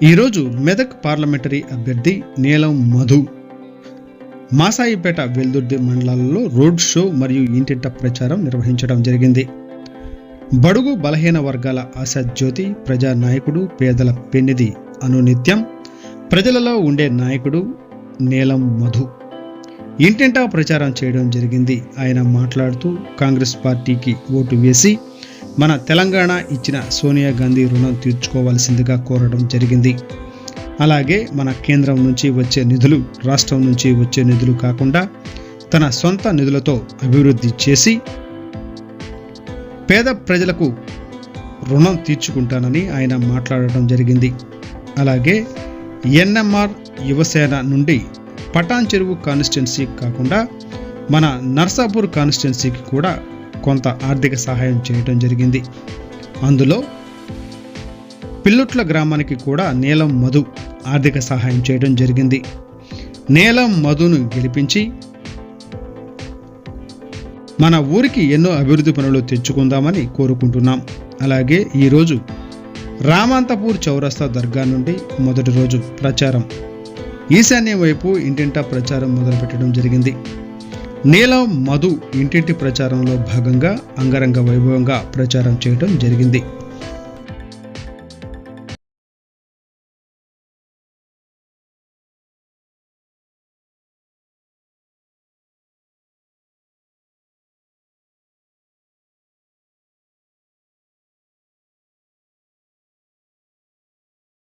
ఈరోజు మెదక్ పార్లమెంటరీ అభ్యర్థి నీలం మధు మాసాయిపేట వెల్దుర్తి మండలాలలో రోడ్ షో మరియు ఇంటింట ప్రచారం నిర్వహించడం జరిగింది. బడుగు బలహీన వర్గాల ఆశాజ్యోతి, ప్రజానాయకుడు, పేదల పెన్నిధి, అనునిత్యం ప్రజలలో ఉండే నాయకుడు నీలం మధు ఇంటింటా ప్రచారం చేయడం జరిగింది. ఆయన మాట్లాడుతూ కాంగ్రెస్ పార్టీకి ఓటు వేసి మన తెలంగాణ ఇచ్చిన సోనియా గాంధీ రుణం తీర్చుకోవాల్సిందిగా కోరడం జరిగింది. అలాగే మన కేంద్రం నుంచి వచ్చే నిధులు రాష్ట్రం నుంచి వచ్చే నిధులు కాకుండా తన సొంత నిధులతో అభివృద్ధి చేసి పేద ప్రజలకు రుణం తీర్చుకుంటానని ఆయన మాట్లాడటం జరిగింది. అలాగే ఎన్ఎంఆర్ యువసేన నుండి పటాన్ చెరువు కాన్స్టిట్యున్సీ కాకుండా మన నర్సాపూర్ కాన్స్టిట్యున్సీకి కూడా కొంత ఆర్థిక సహాయం చేయడం జరిగింది. అందులో పిల్లుట్ల గ్రామానికి కూడా నీలం మధు ఆర్థిక సహాయం చేయడం జరిగింది. నీలం మధును గెలిపించి మన ఊరికి ఎన్నో అభివృద్ధి పనులు తెచ్చుకుందామని కోరుకుంటున్నాం. అలాగే ఈరోజు రామంతపూర్ చౌరస్తా దర్గా నుండి మొదటి రోజు ప్రచారం ఈశాన్యం వైపు ఇంటింటా ప్రచారం మొదలుపెట్టడం జరిగింది. నీలం మధు ఇంటింటి ప్రచారంలో భాగంగా అంగరంగ వైభవంగా ప్రచారం చేయడం జరిగింది.